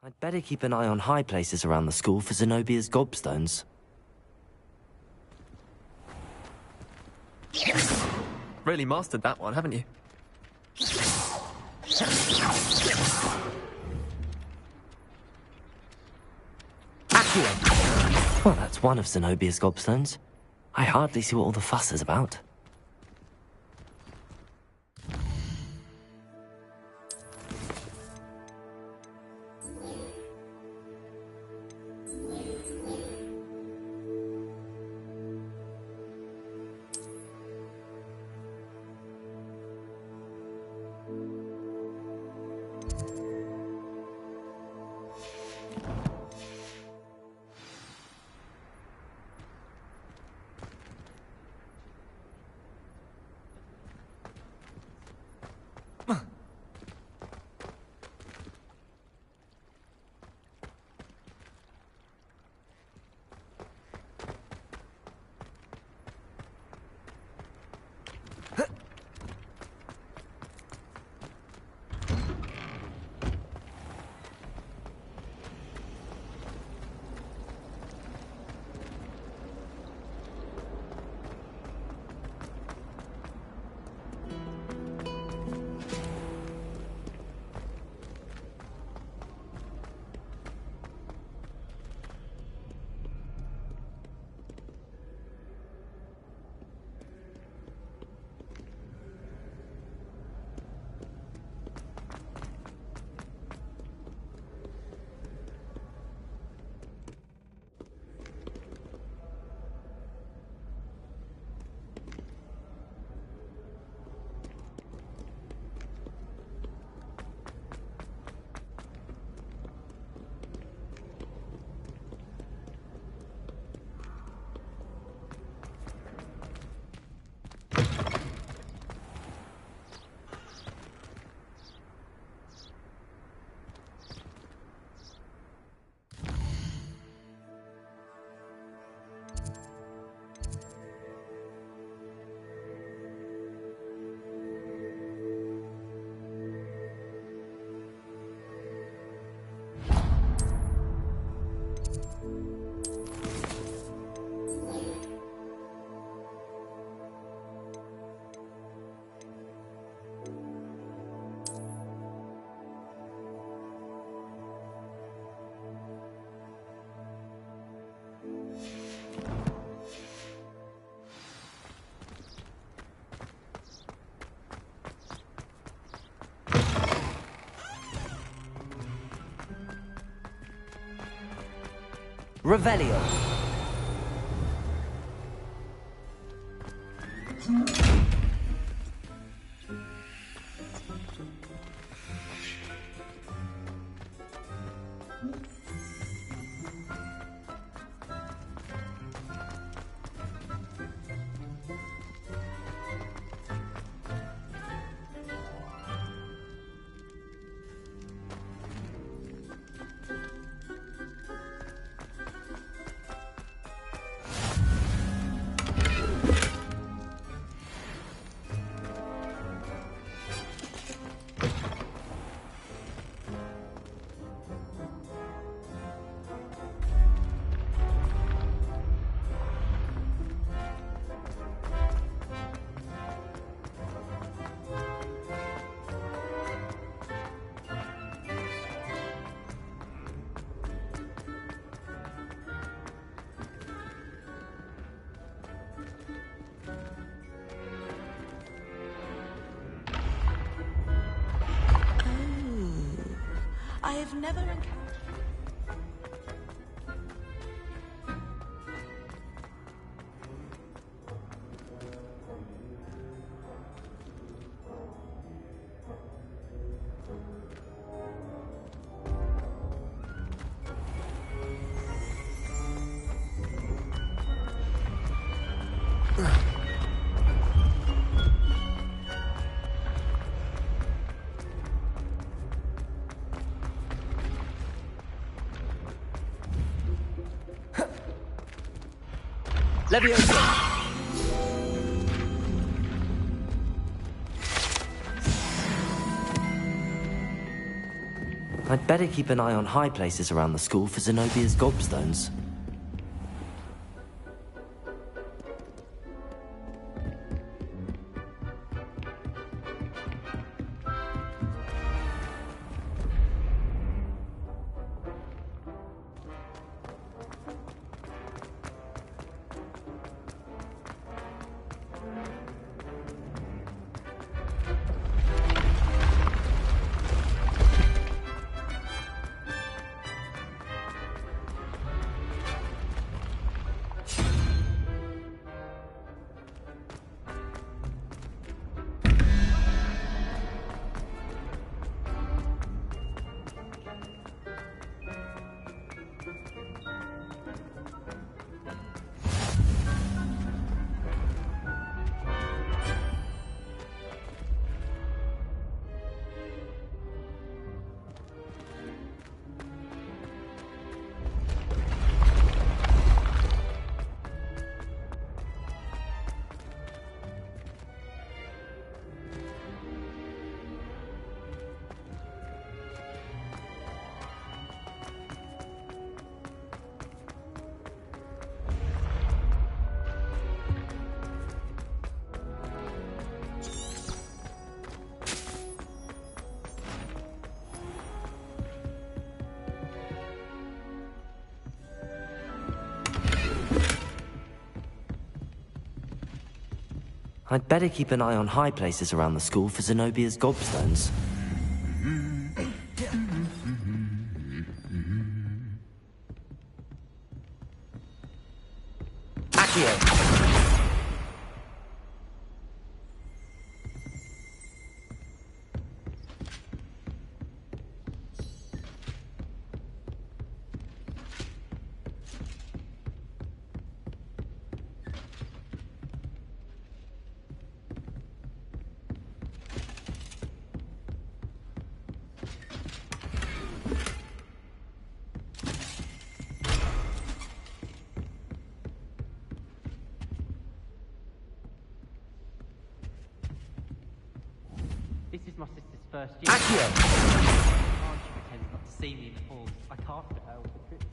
I'd better keep an eye on high places around the school for Zenobia's gobstones. Really mastered that one, haven't you? Accio! Well, that's one of Zenobia's gobstones. I hardly see what all the fuss is about. Revelio. I have never encountered... Leviosa! I I'd better keep an eye on high places around the school for Zenobia's gobstones. I'd better keep an eye on high places around the school for Zenobia's gobstones. Accio! This is my sister's first year. Accio! Can't she pretends not to see me in the halls? I cast at her with a triptych.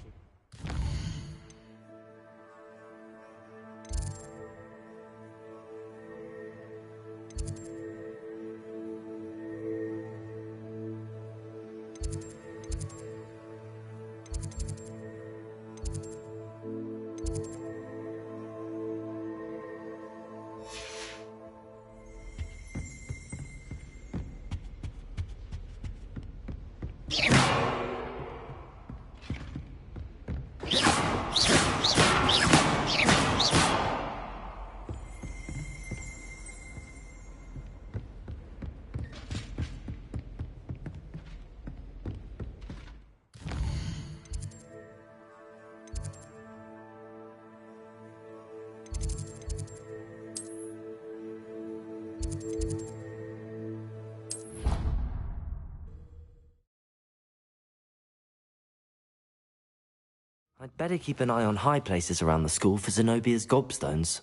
I'd better keep an eye on high places around the school for Zenobia's gobstones.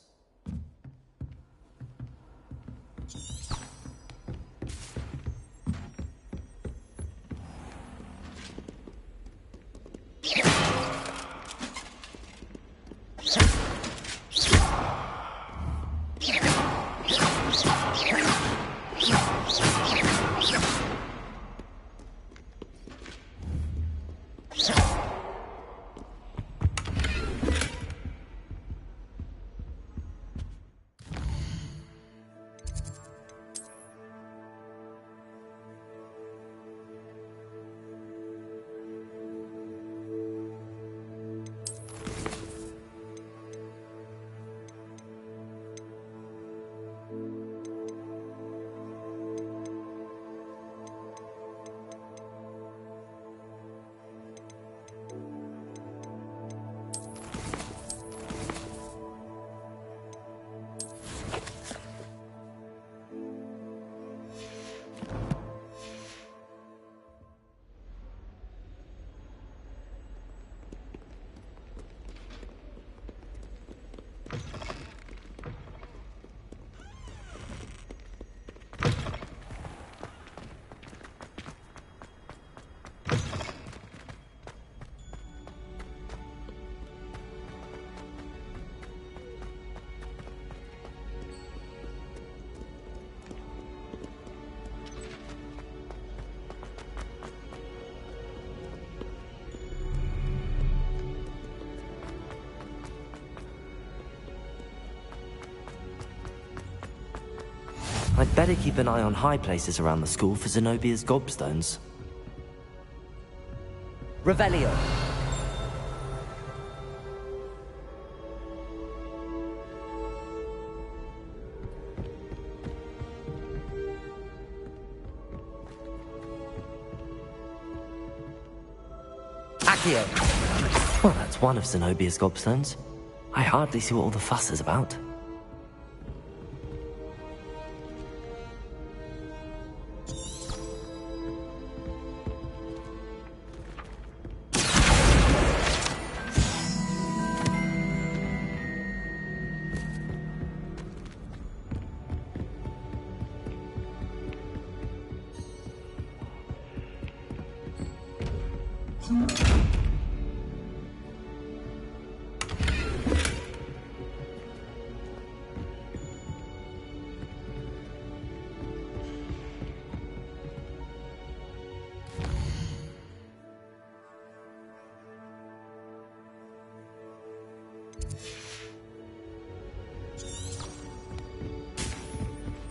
I'd better keep an eye on high places around the school for Zenobia's gobstones. Revelio. Accio. Well, that's one of Zenobia's gobstones. I hardly see what all the fuss is about.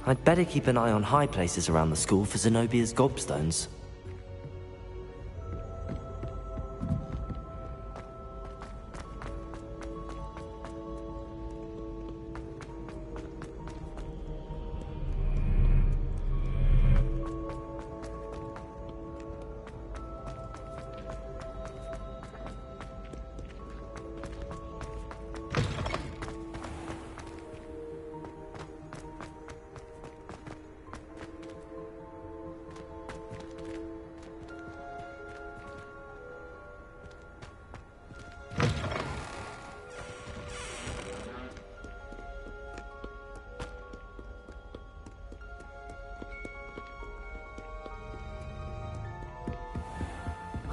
I'd better keep an eye on high places around the school for Zenobia's gobstones.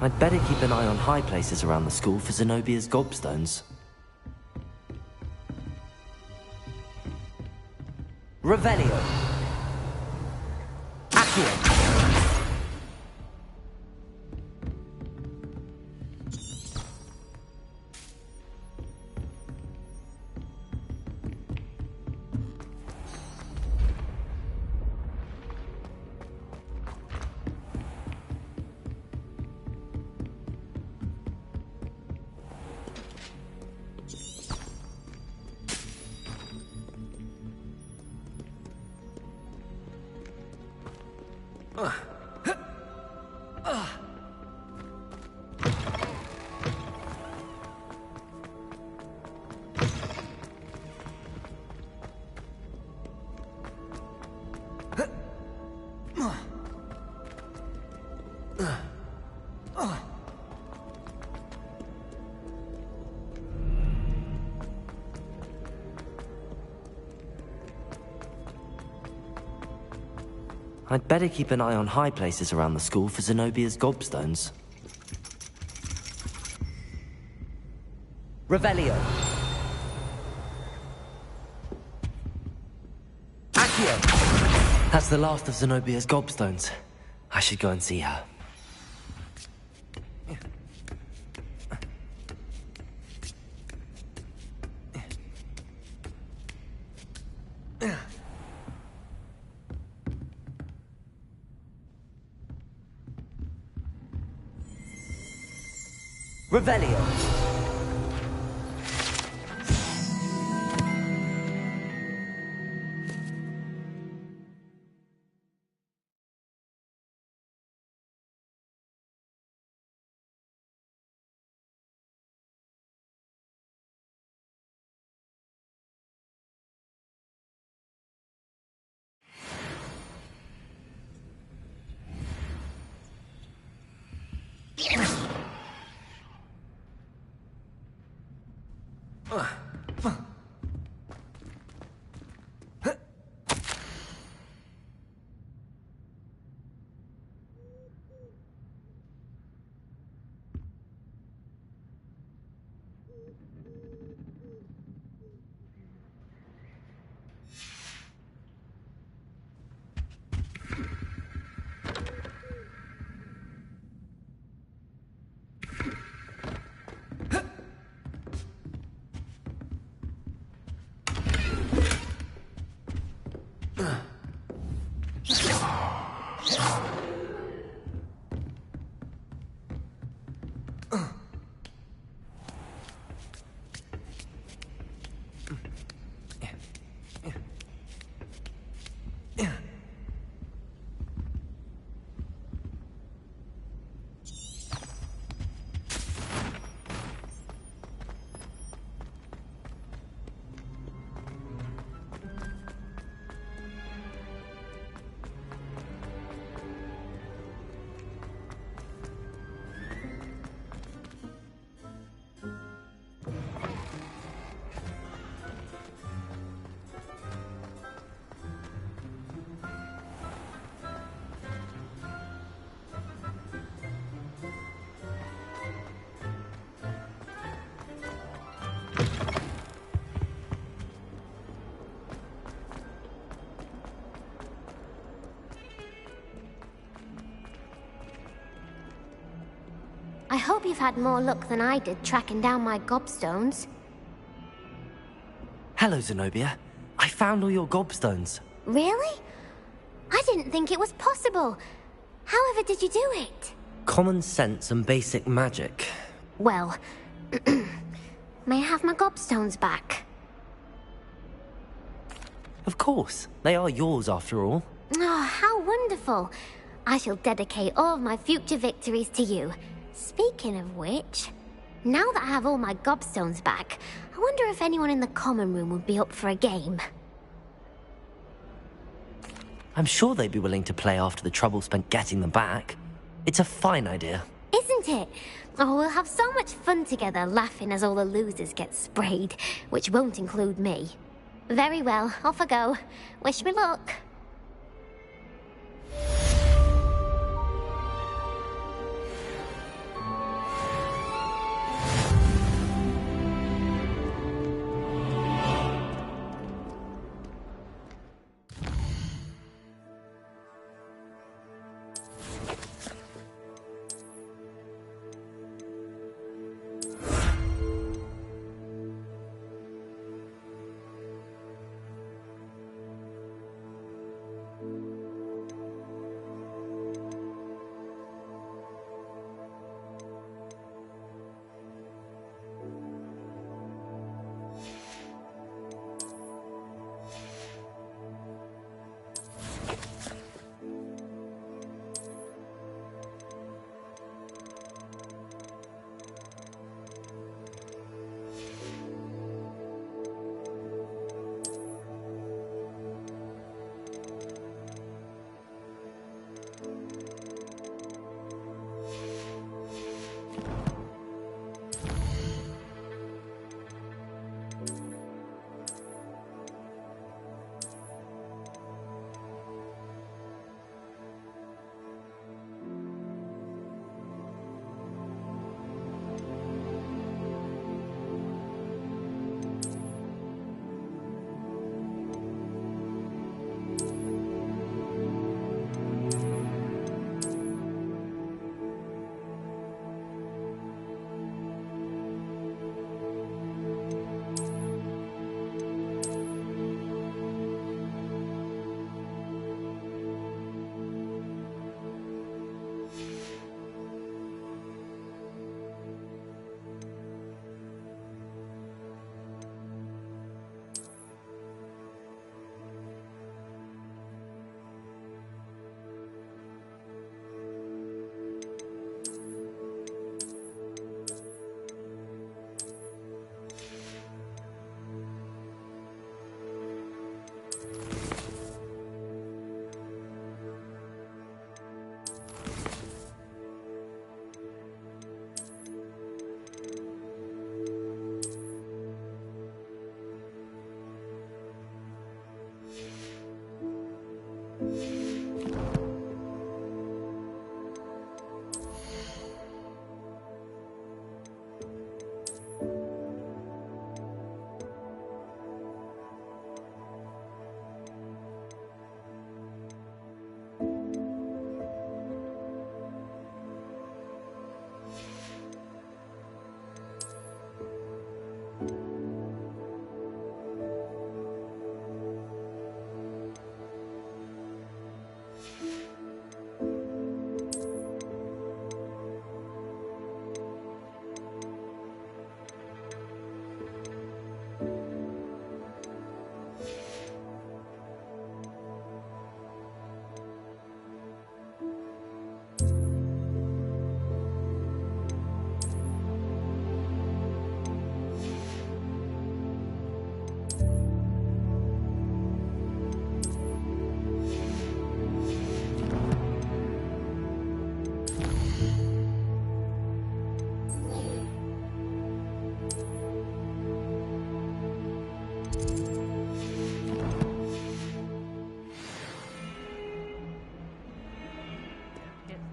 I'd better keep an eye on high places around the school for Zenobia's gobstones. Revelio. Accio. I'd better keep an eye on high places around the school for Zenobia's gobstones. Revelio. Accio. That's the last of Zenobia's gobstones. I should go and see her. Revelio. hope you've had more luck than I did tracking down my gobstones. Hello, Zenobia. I found all your gobstones. Really? I didn't think it was possible. However did you do it? Common sense and basic magic. Well, may I have my gobstones back? Of course. They are yours after all. Oh, how wonderful. I shall dedicate all of my future victories to you. Speaking of which, now that I have all my gobstones back, I wonder if anyone in the common room would be up for a game. I'm sure they'd be willing to play after the trouble spent getting them back. It's a fine idea. Isn't it? Oh, we'll have so much fun together laughing as all the losers get sprayed, which won't include me. Very well, off I go. Wish me luck.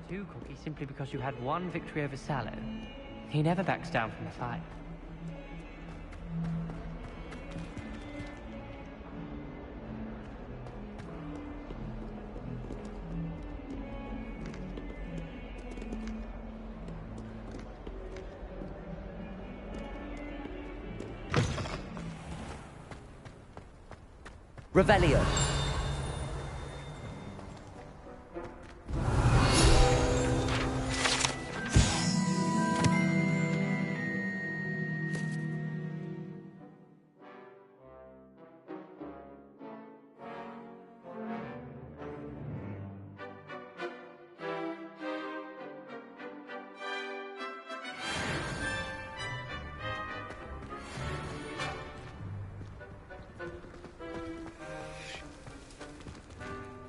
Two cookies simply because you had one victory over Sallow. He never backs down from the fight. Revelio.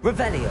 Revelio.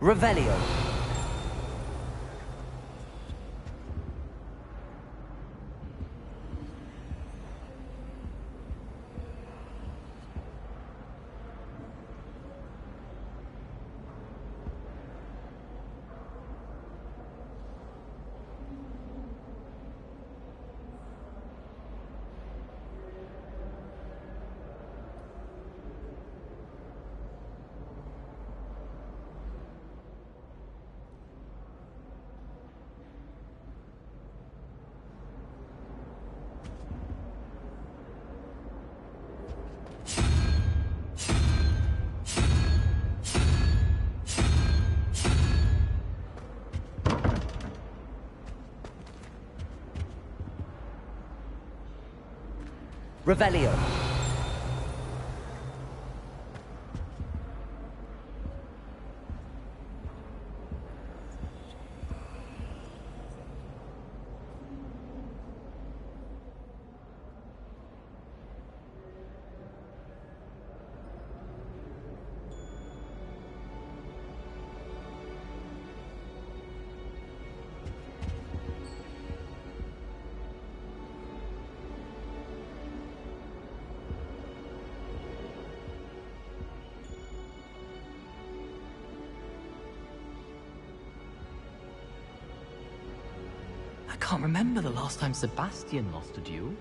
Revelio. Revelio. I can't remember the last time Sebastian lost a duel.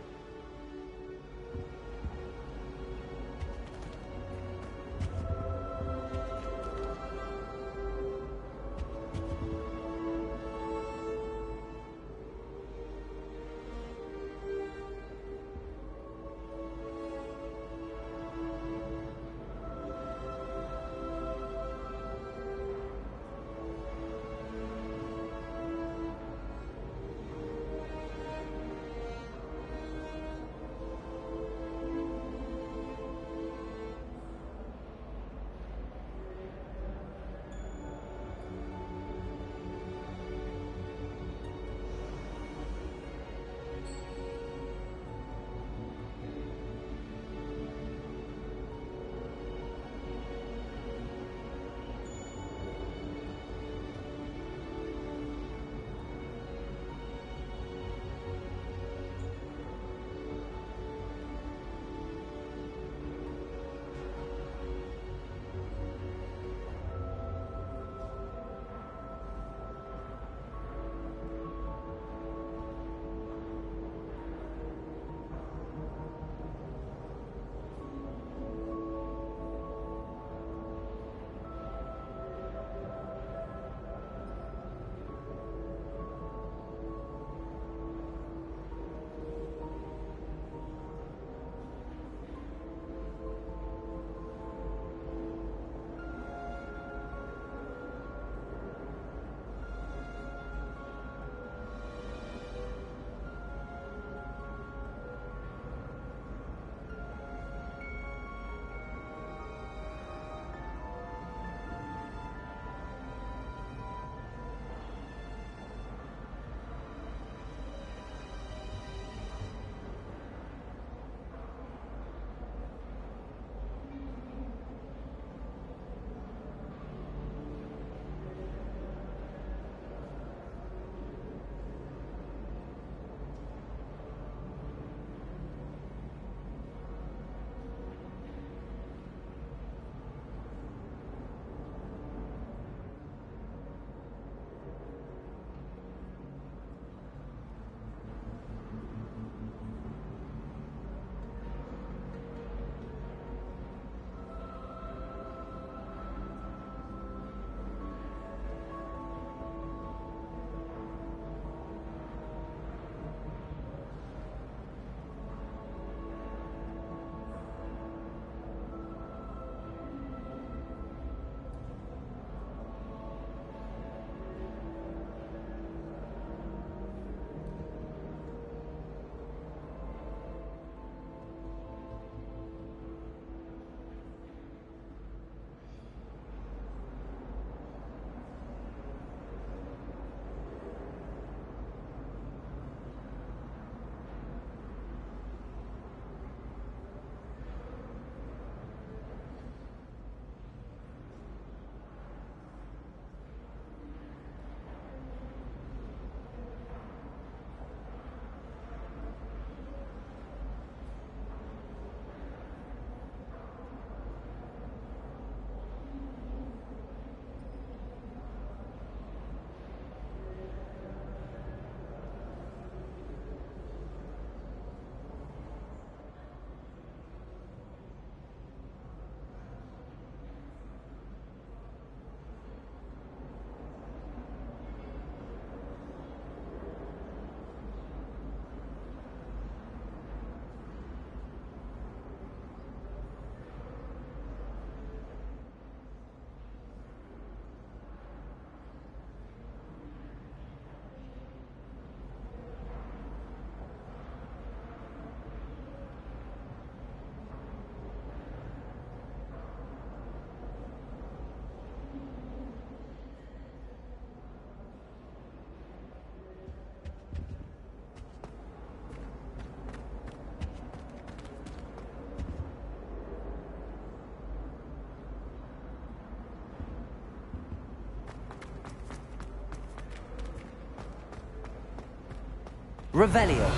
Revelio.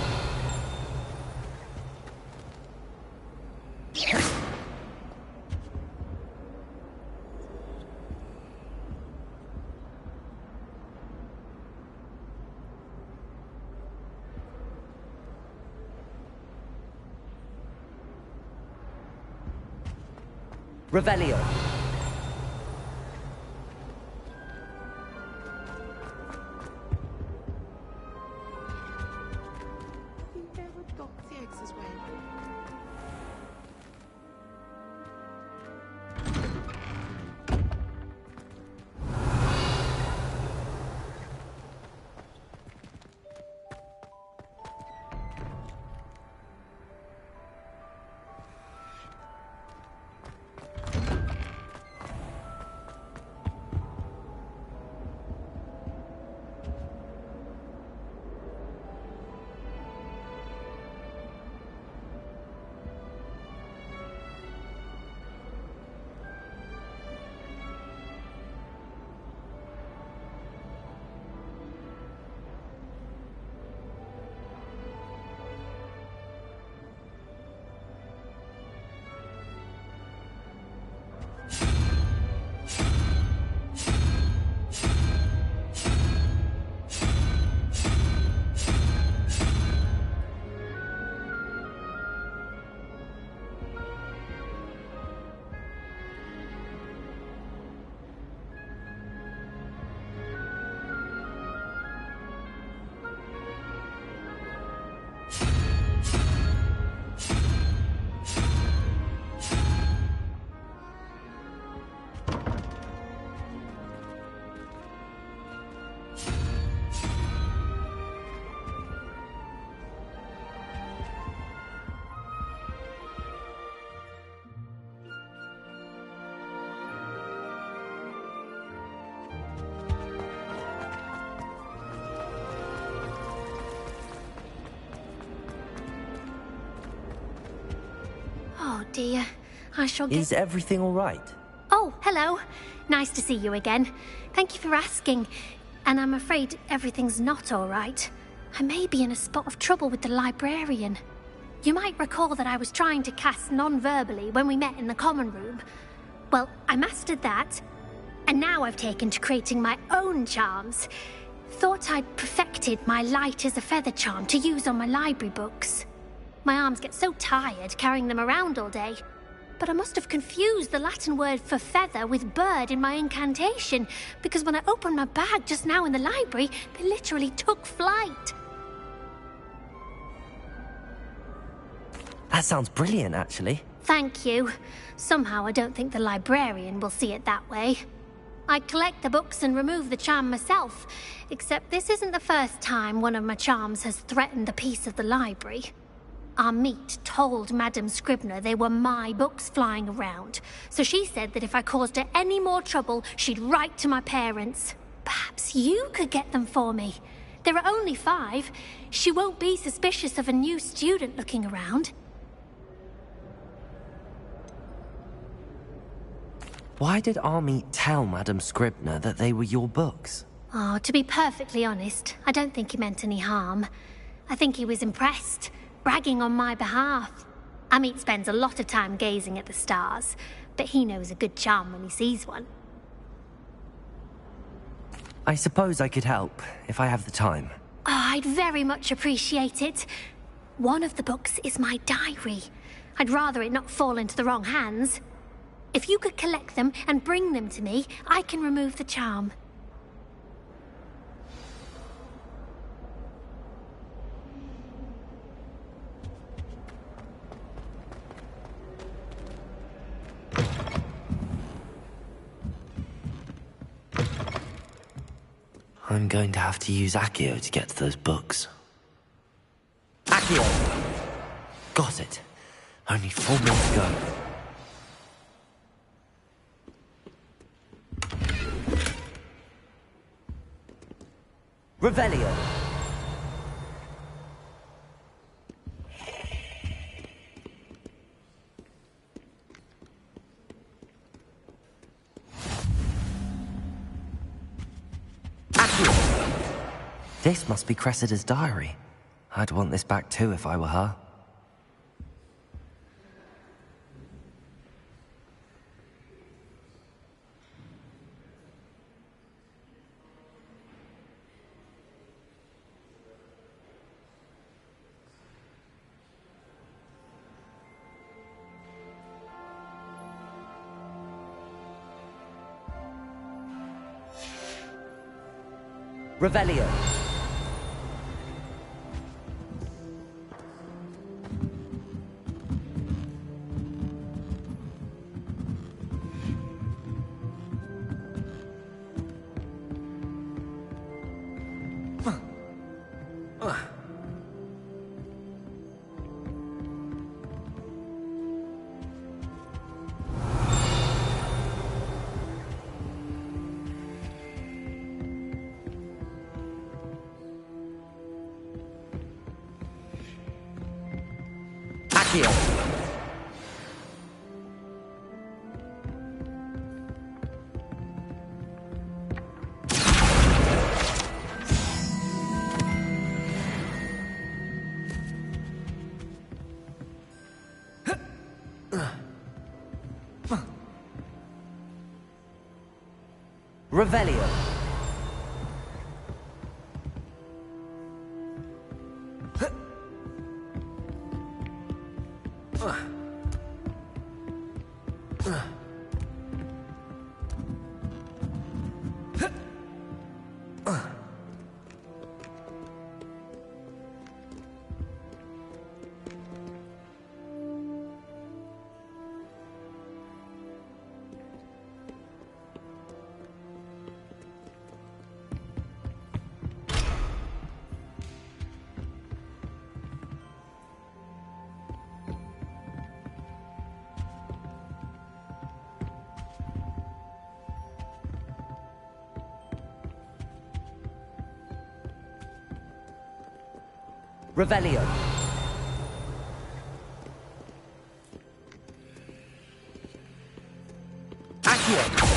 Revelio. Oh dear, I shall get... Is everything all right? Oh, hello. Nice to see you again. Thank you for asking. And I'm afraid everything's not all right. I may be in a spot of trouble with the librarian. You might recall that I was trying to cast non-verbally when we met in the common room. Well, I mastered that, and now I've taken to creating my own charms. Thought I'd perfected my light as a feather charm to use on my library books. My arms get so tired carrying them around all day. But I must have confused the Latin word for feather with bird in my incantation, because when I opened my bag just now in the library, they literally took flight. That sounds brilliant, actually. Thank you. Somehow I don't think the librarian will see it that way. I collect the books and remove the charm myself, except this isn't the first time one of my charms has threatened the peace of the library. Our meet told Madame Scribner they were my books flying around, so she said that if I caused her any more trouble, she'd write to my parents. Perhaps you could get them for me. There are only 5. She won't be suspicious of a new student looking around. Why did Army tell Madame Scribner that they were your books? Oh, to be perfectly honest, I don't think he meant any harm. I think he was impressed, bragging on my behalf. Amit spends a lot of time gazing at the stars, but he knows a good charm when he sees one. I suppose I could help, if I have the time. Oh, I'd very much appreciate it. One of the books is my diary. I'd rather it not fall into the wrong hands. If you could collect them and bring them to me, I can remove the charm. I'm going to have to use Accio to get to those books. Accio! Got it. Only 4 more to go. Revelio. This must be Cressida's diary. I'd want this back too if I were her. Revelio. Accio. Revelio. Revelio. Accio.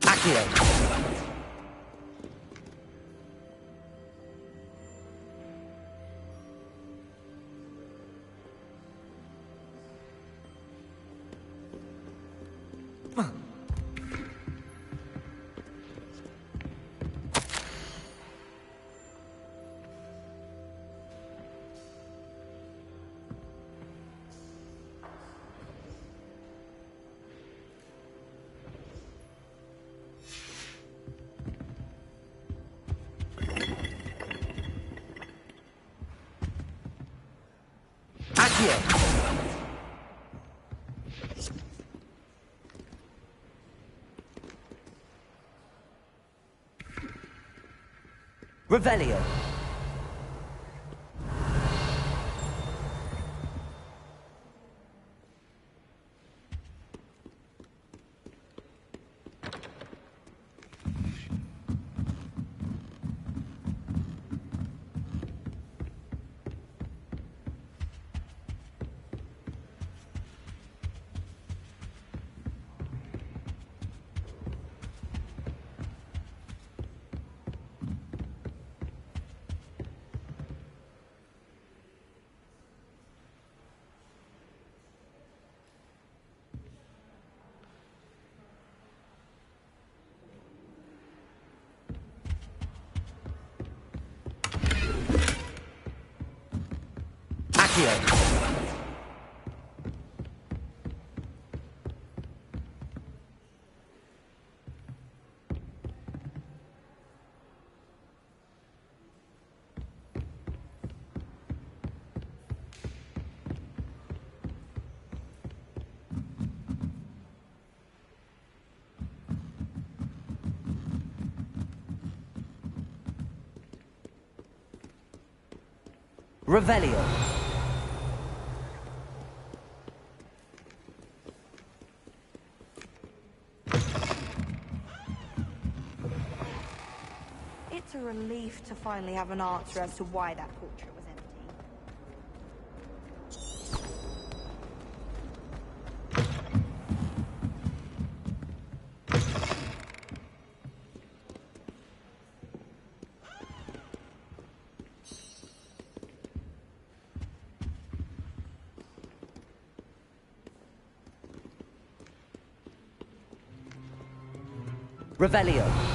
Accio. Accio. Revelio. Accio. Revelio. It's a relief to finally have an answer as to why that portrait was empty. Revelio.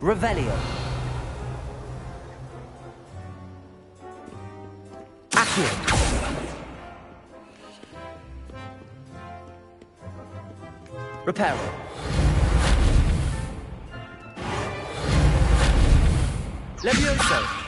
Revelio. Accio. Reparo. Levioso.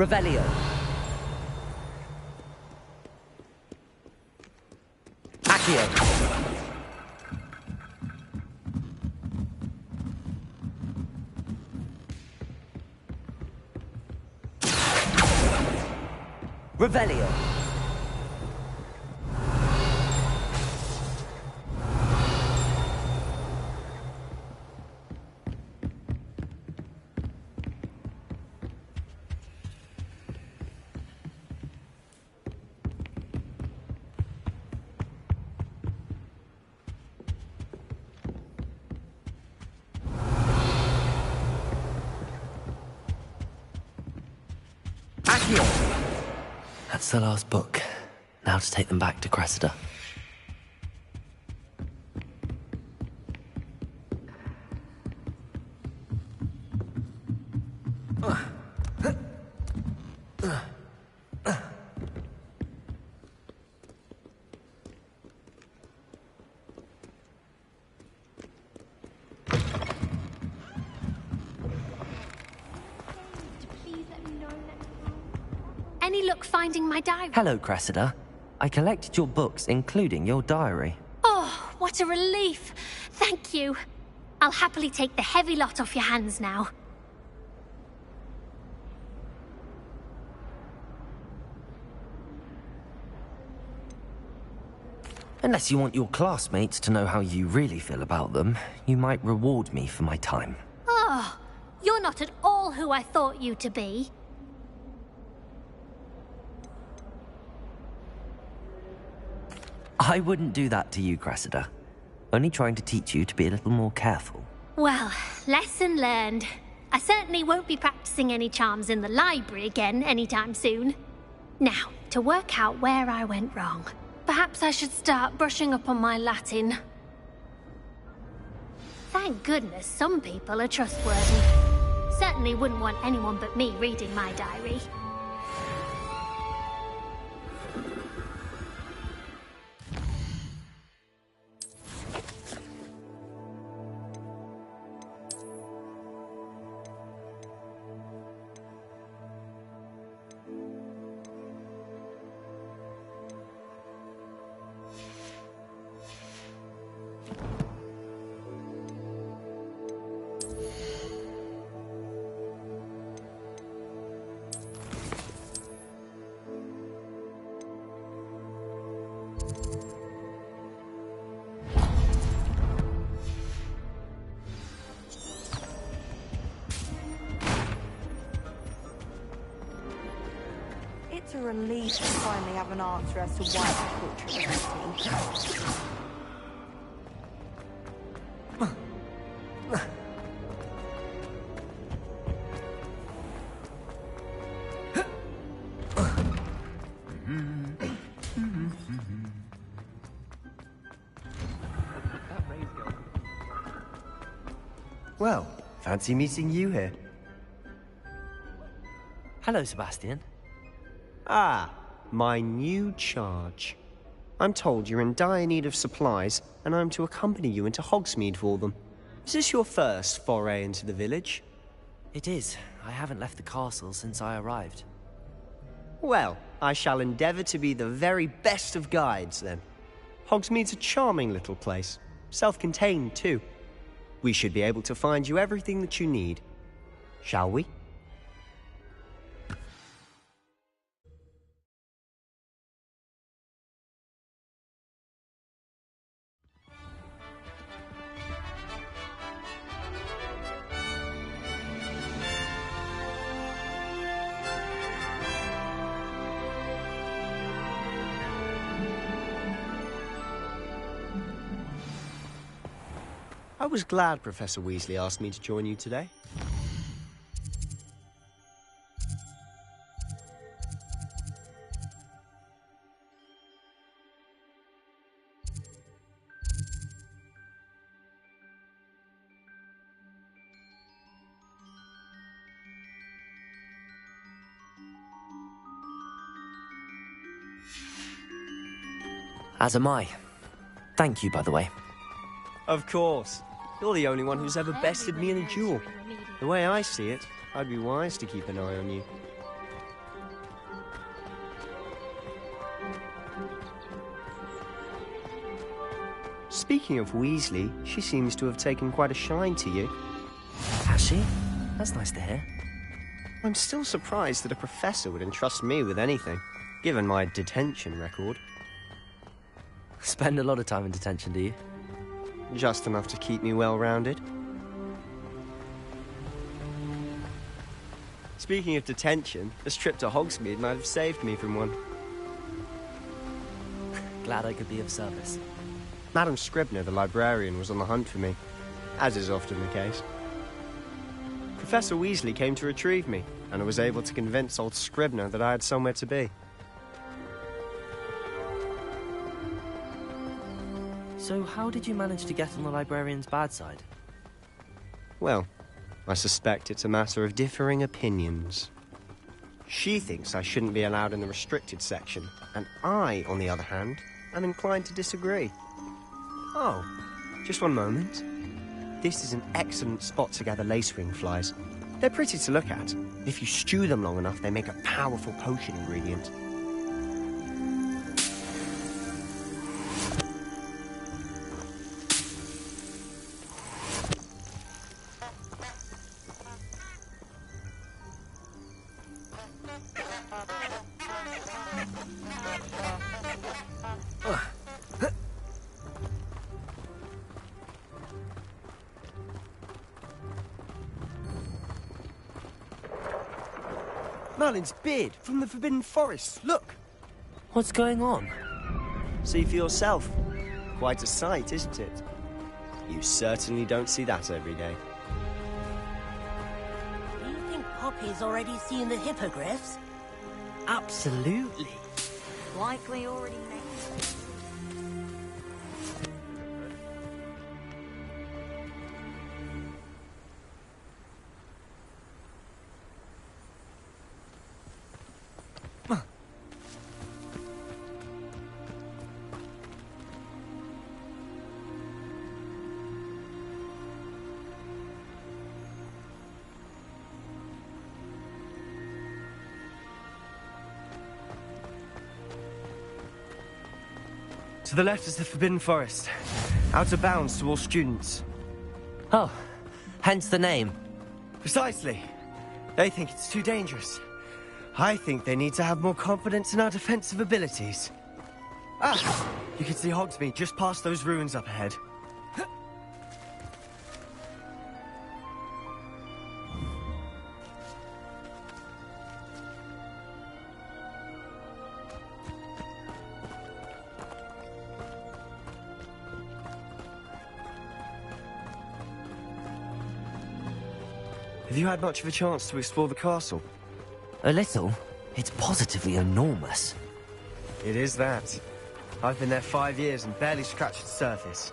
Revelio. Accio! Revelio! Accio! That's the last book. Now to take them back to Cressida. Any luck finding my diary? Hello, Cressida. I collected your books, including your diary. Oh, what a relief. Thank you. I'll happily take the heavy lot off your hands now. Unless you want your classmates to know how you really feel about them, you might reward me for my time. Oh, you're not at all who I thought you to be. I wouldn't do that to you, Cressida. Only trying to teach you to be a little more careful. Well, lesson learned. I certainly won't be practicing any charms in the library again anytime soon. Now, to work out where I went wrong. Perhaps I should start brushing up on my Latin. Thank goodness some people are trustworthy. Certainly wouldn't want anyone but me reading my diary. It's a relief to finally have an answer as to why that portrait was empty. That raise girl. Well, fancy meeting you here. Hello, Sebastian. Ah, my new charge. I'm told you're in dire need of supplies, and I'm to accompany you into Hogsmeade for them. Is this your first foray into the village? It is. I haven't left the castle since I arrived. Well, I shall endeavour to be the very best of guides, then. Hogsmeade's a charming little place. Self-contained, too. We should be able to find you everything that you need. Shall we? I was glad Professor Weasley asked me to join you today. As am I. Thank you, by the way. Of course. You're the only one who's ever bested me in a duel. The way I see it, I'd be wise to keep an eye on you. Speaking of Weasley, she seems to have taken quite a shine to you. Has she? That's nice to hear. I'm still surprised that a professor would entrust me with anything, given my detention record. Spend a lot of time in detention, do you? Just enough to keep me well-rounded. Speaking of detention, this trip to Hogsmeade might have saved me from one. Glad I could be of service. Madam Scribner, the librarian, was on the hunt for me, as is often the case. Professor Weasley came to retrieve me, and I was able to convince old Scribner that I had somewhere to be. So how did you manage to get on the librarian's bad side? Well, I suspect it's a matter of differing opinions. She thinks I shouldn't be allowed in the restricted section, and I, on the other hand, am inclined to disagree. Oh, just one moment. This is an excellent spot to gather lacewing flies. They're pretty to look at. If you stew them long enough, they make a powerful potion ingredient. Merlin's beard from the Forbidden Forest. Look! What's going on? See for yourself. Quite a sight, isn't it? You certainly don't see that every day. Do you think Poppy's already seen the hippogriffs? Absolutely. Likely already made. To the left is the Forbidden Forest. Out of bounds to all students. Oh, hence the name. Precisely. They think it's too dangerous. I think they need to have more confidence in our defensive abilities. Ah! You can see Hogsmeade just past those ruins up ahead. Have you had much of a chance to explore the castle? A little. It's positively enormous. It is that. I've been there 5 years and barely scratched the surface.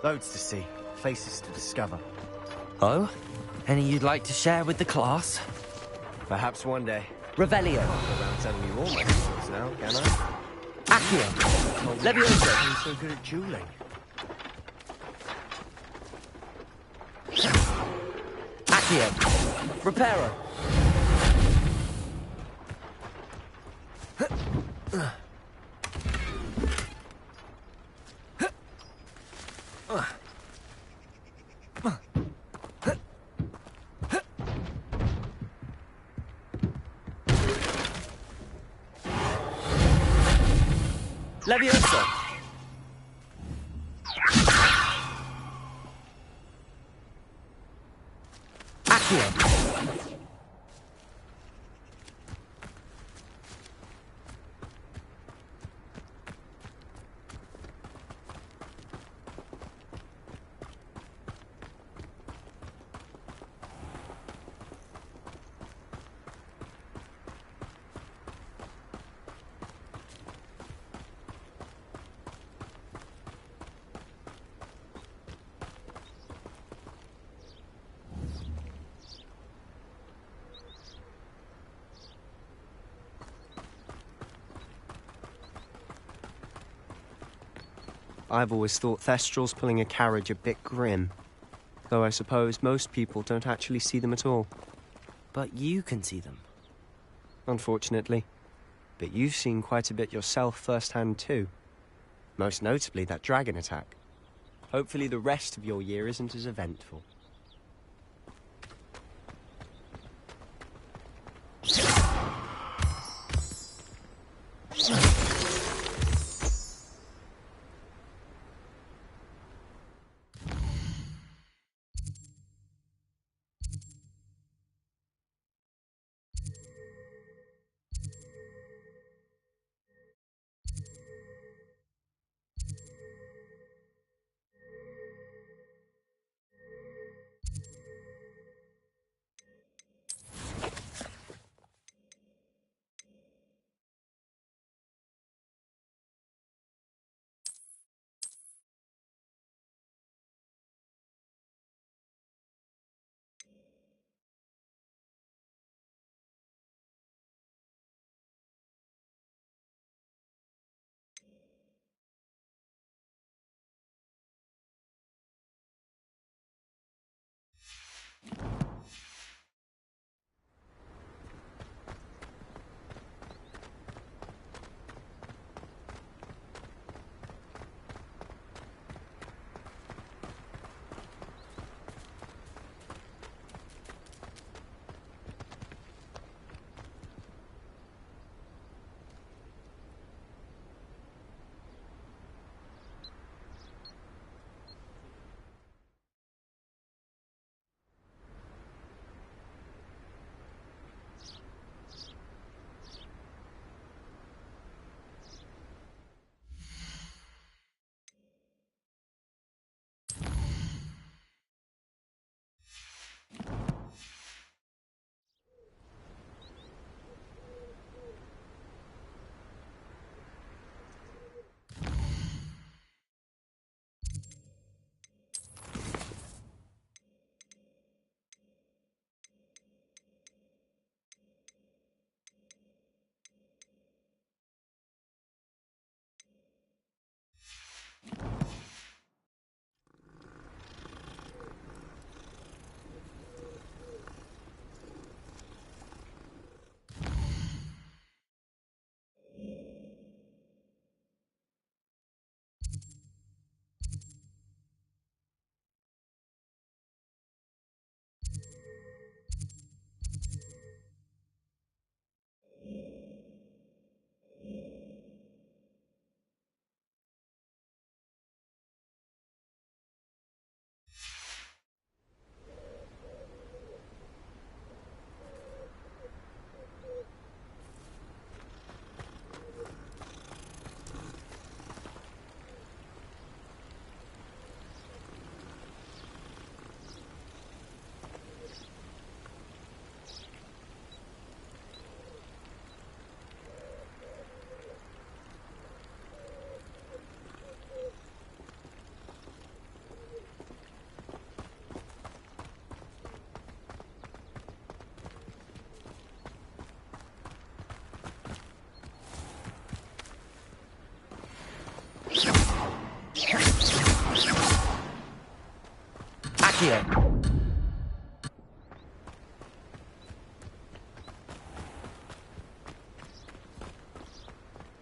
Loads to see, places to discover. Oh? Any you'd like to share with the class? Perhaps one day. Revelio. I'll go around telling you all my secrets now, can I? Accio. Levioso. I'm so good at dueling. Accio. Reparo. Leviosa! Accio! I've always thought Thestrals pulling a carriage a bit grim. Though I suppose most people don't actually see them at all. But you can see them. Unfortunately. But you've seen quite a bit yourself firsthand too. Most notably that dragon attack. Hopefully the rest of your year isn't as eventful.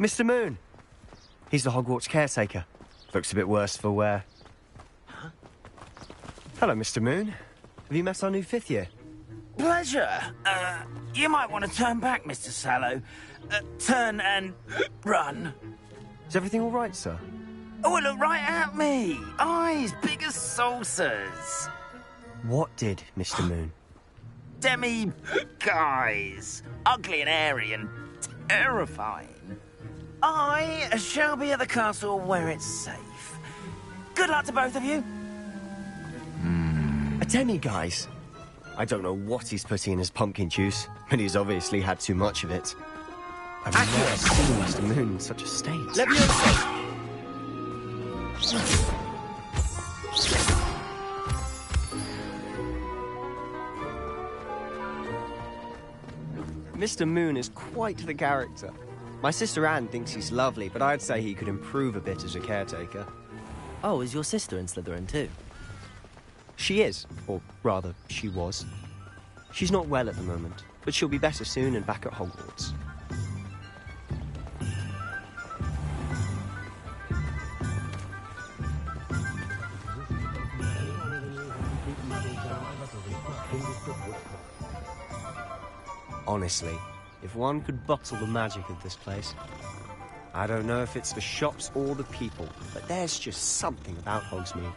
Mr. Moon. He's the Hogwarts caretaker. Looks a bit worse for wear. Huh? Hello, Mr. Moon. Have you met our new fifth year? Pleasure. You might want to turn back, Mr. Sallow. Turn and run. Is everything all right, sir? Oh, look right at me. Eyes big as saucers. What did, Mr. Moon? Guys. Ugly and airy and terrifying. I shall be at the castle where it's safe. Good luck to both of you. A demi-guise? I don't know what he's putting in his pumpkin juice, but he's obviously had too much of it. I've never seen Mr. Moon in such a state. Mr. Moon is quite the character. My sister Anne thinks he's lovely, but I'd say he could improve a bit as a caretaker. Oh, is your sister in Slytherin too? She is, or rather, she was. She's not well at the moment, but she'll be better soon and back at Hogwarts. Honestly, if one could bottle the magic of this place. I don't know if it's the shops or the people, but there's just something about Hogsmeade.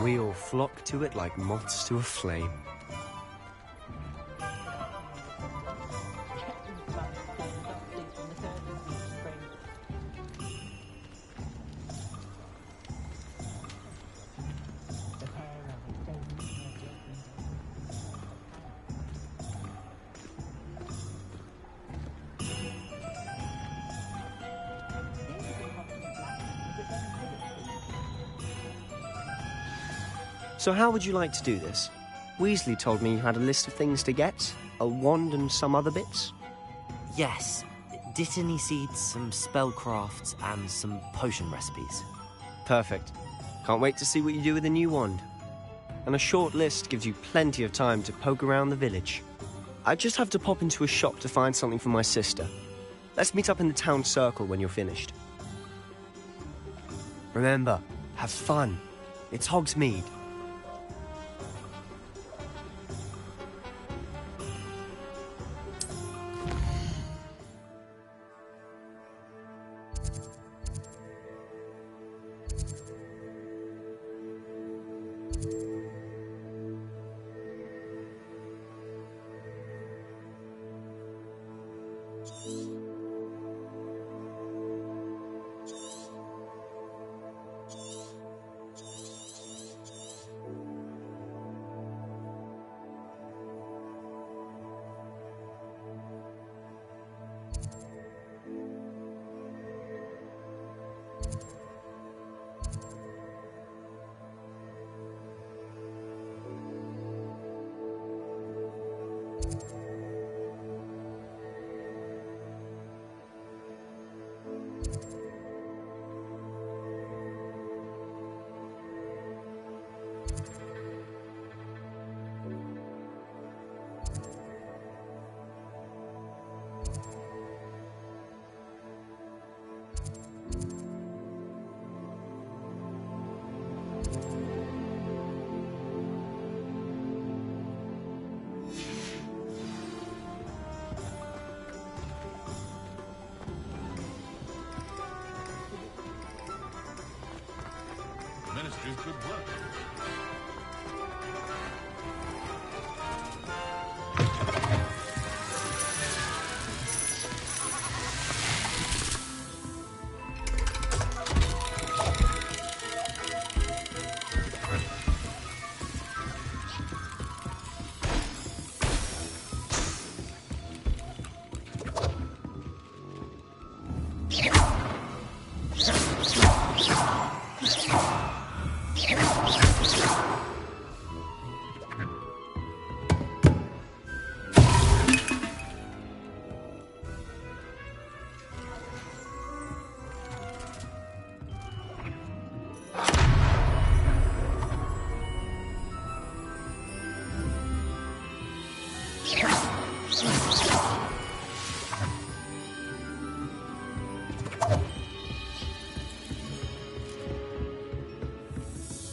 We all flock to it like moths to a flame. So how would you like to do this? Weasley told me you had a list of things to get, a wand and some other bits. Yes. Dittany seeds, some spellcrafts, and some potion recipes. Perfect. Can't wait to see what you do with the new wand. And a short list gives you plenty of time to poke around the village. I just have to pop into a shop to find something for my sister. Let's meet up in the town circle when you're finished. Remember, have fun. It's Hogsmeade. Ministry's good work.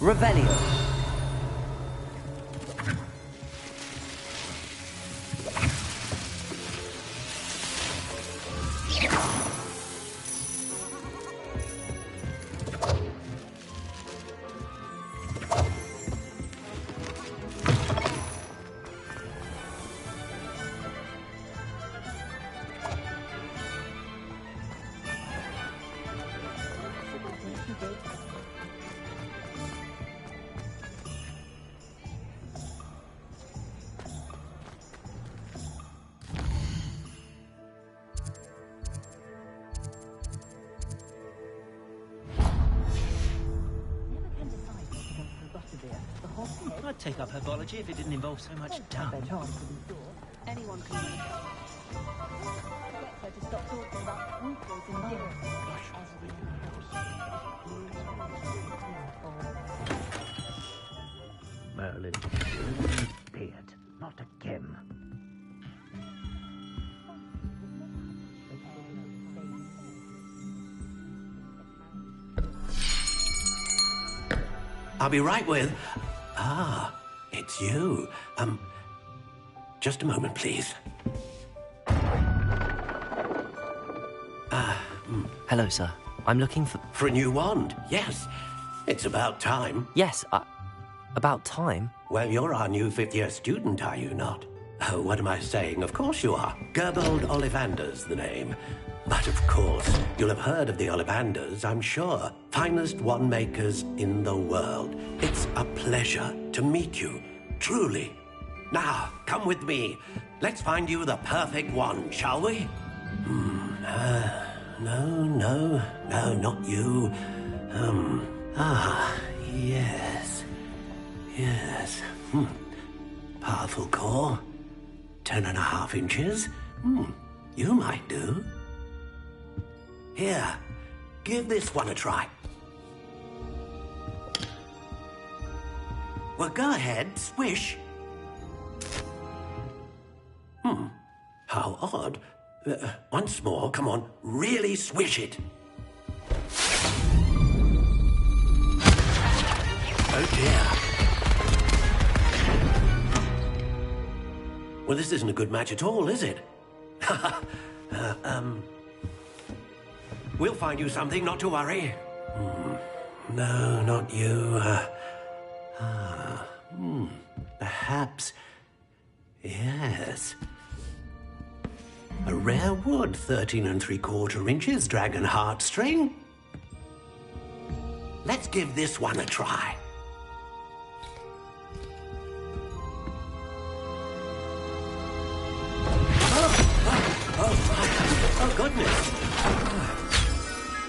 Revelio. I'd take up herbology if it didn't involve so much dung. Anyone can get her to stop talking about weeklies and dinners. Merlin, beard, not again. I'll be right with... Ah, it's you. Just a moment, please. Hello, sir. I'm looking for... For a new wand, yes. It's about time. Yes, about time? Well, you're our new fifth-year student, are you not? Oh, what am I saying? Of course you are. Gerbold Ollivander's the name. But of course, you'll have heard of the Ollivanders, I'm sure. Finest wand makers in the world. It's a pleasure to meet you, truly. Now, come with me. Let's find you the perfect wand, shall we? No, not you. Yes. Powerful core. 10.5 inches. You might do. Here, give this one a try. Well, go ahead, swish. How odd. Once more, come on, really swish it. Oh dear. Well, this isn't a good match at all, is it? We'll find you something, not to worry. No, not you. Perhaps. Yes. A rare wood, 13 3/4 inches, dragon heartstring. Let's give this one a try. Oh, goodness.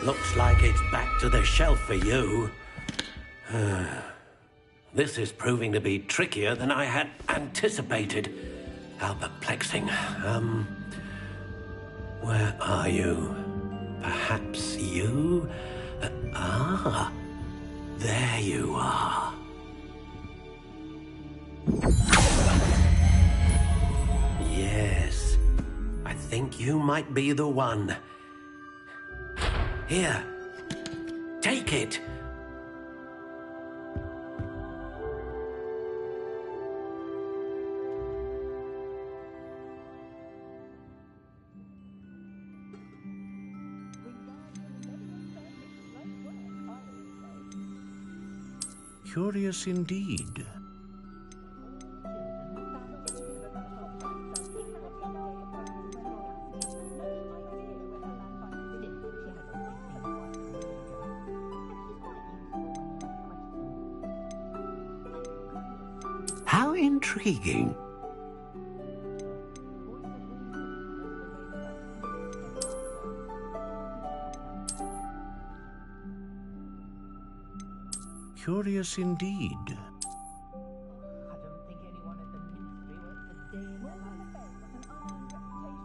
Looks like it's back to the shelf for you. This is proving to be trickier than I had anticipated. How perplexing. Where are you? Perhaps you? There you are. Yes, I think you might be the one. Here, take it. Curious indeed. How intriguing. Curious indeed. I don't think anyone at the ministry works a day in their life.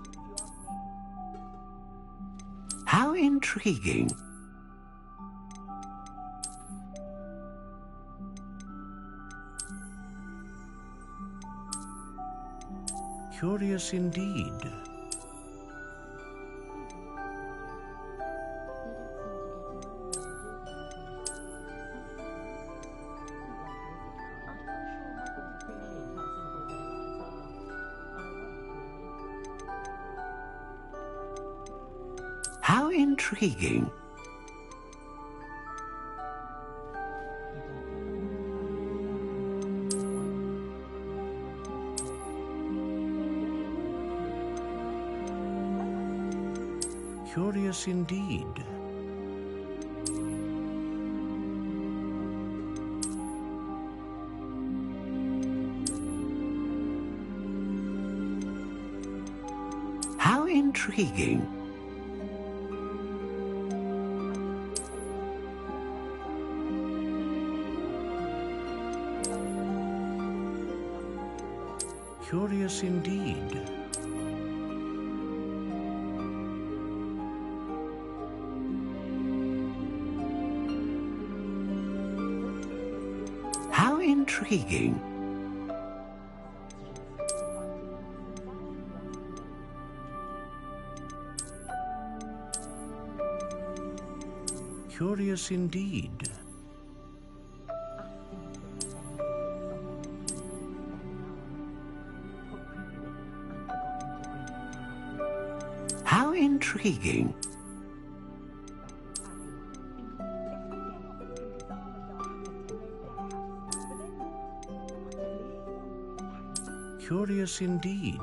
How intriguing. Curious indeed. How intriguing. Curious indeed. How intriguing. Curious indeed. How intriguing. Curious indeed. intriguing. Curious indeed.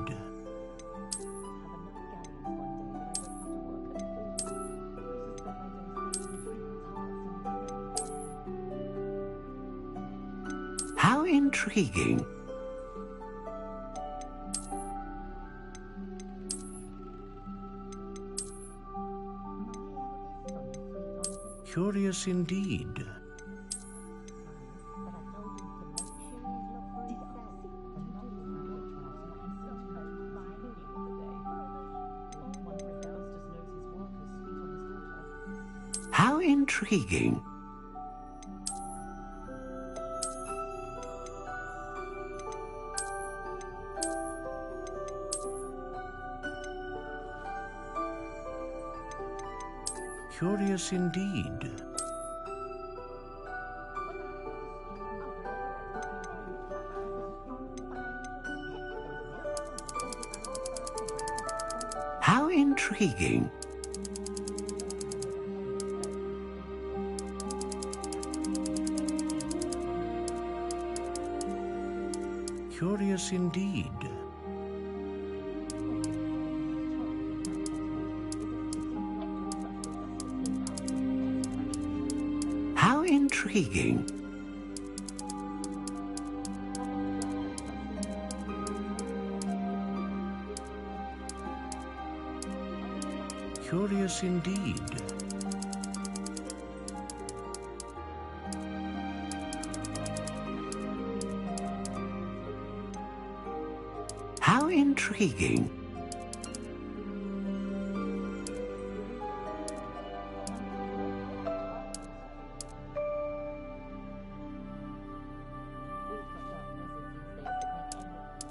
How intriguing. Curious indeed. How intriguing. Curious indeed. How intriguing. Curious indeed. How intriguing. Curious indeed. How intriguing.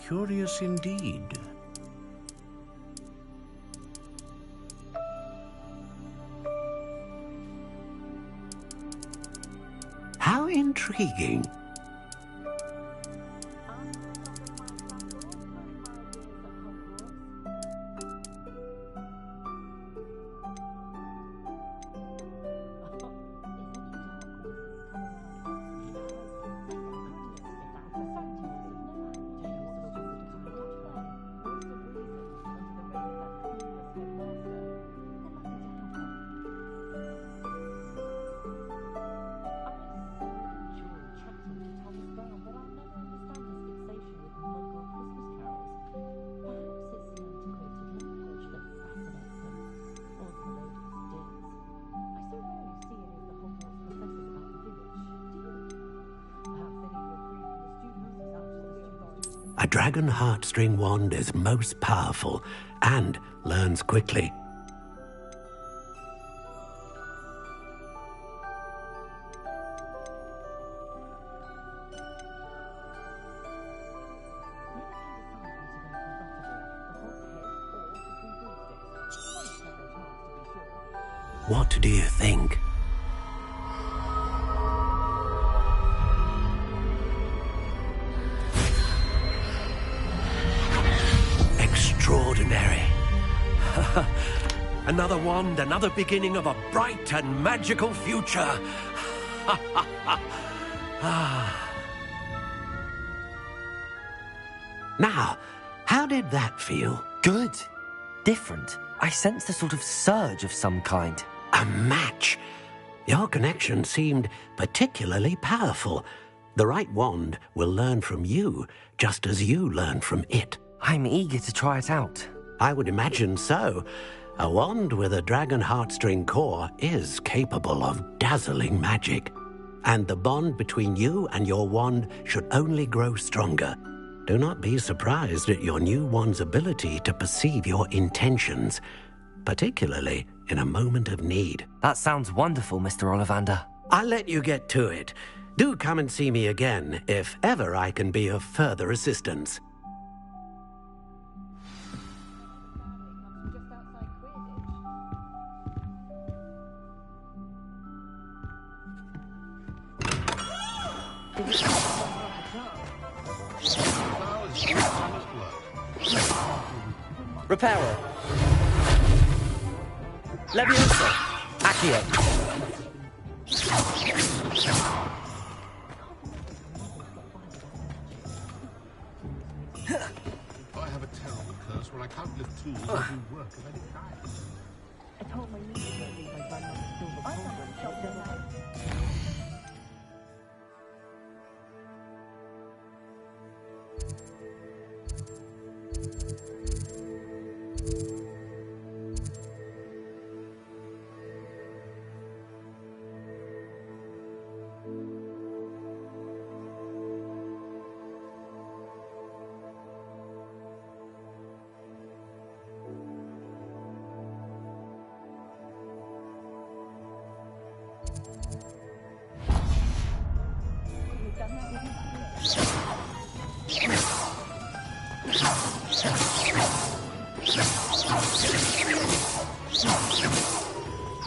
Curious indeed. How intriguing. A dragon heartstring wand is most powerful and learns quickly. What do you think? Extraordinary. Another wand, another beginning of a bright and magical future. Now, how did that feel? Good. Different. I sensed a sort of surge of some kind. A match. Your connection seemed particularly powerful. The right wand will learn from you, just as you learn from it. I'm eager to try it out. I would imagine so. A wand with a dragon heartstring core is capable of dazzling magic. And the bond between you and your wand should only grow stronger. Do not be surprised at your new wand's ability to perceive your intentions, particularly in a moment of need. That sounds wonderful, Mr. Ollivander. I'll let you get to it. Do come and see me again if ever I can be of further assistance. Repairer. Levioso! Accio! I have a terrible curse where I can't lift tools or do work of any kind. I told my niece to go leave my grandmother's silver cauldron. She'll never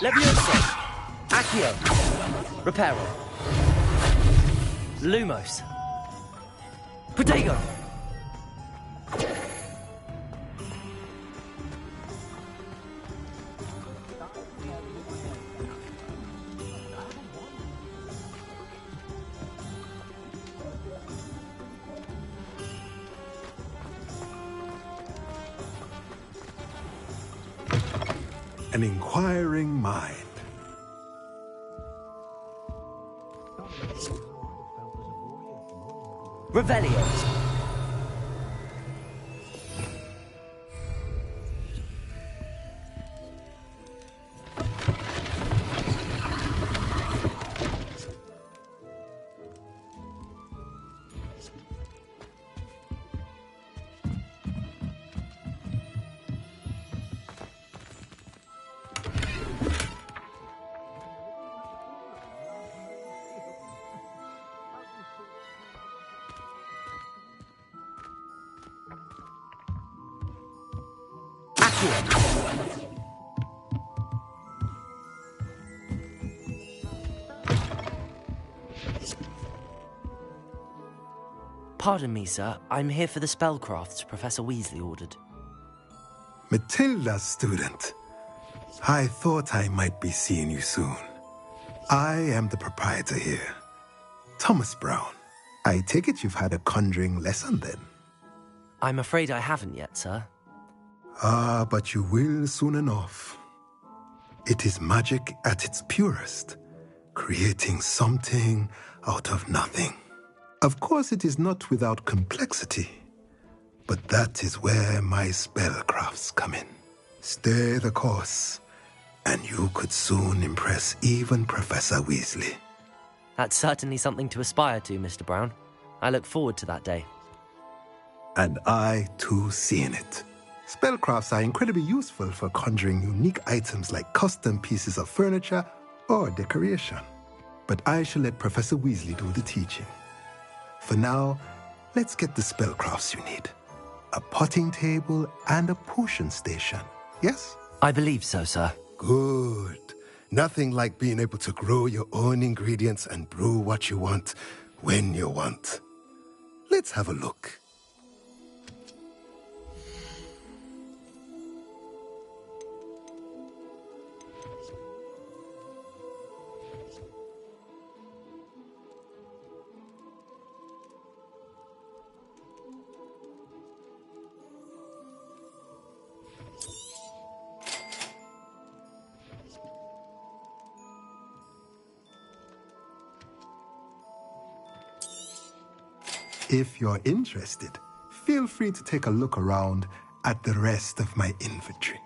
Levioso! Accio! Reparo! Lumos! Protego! An inquiring mind. Revelios! Pardon me, sir. I'm here for the spellcrafts Professor Weasley ordered. Matilda, student. I thought I might be seeing you soon. I am the proprietor here, Thomas Brown. I take it you've had a conjuring lesson then? I'm afraid I haven't yet, sir. Ah, but you will soon enough. It is magic at its purest, creating something out of nothing. Of course, it is not without complexity, but that is where my spellcrafts come in. Stay the course, and you could soon impress even Professor Weasley. That's certainly something to aspire to, Mr. Brown. I look forward to that day. And I, too, seeing it. Spellcrafts are incredibly useful for conjuring unique items like custom pieces of furniture or decoration. But I shall let Professor Weasley do the teaching. For now, let's get the spellcrafts you need. A potting table and a potion station, yes? I believe so, sir. Good. Nothing like being able to grow your own ingredients and brew what you want when you want. Let's have a look. If you're interested, feel free to take a look around at the rest of my inventory.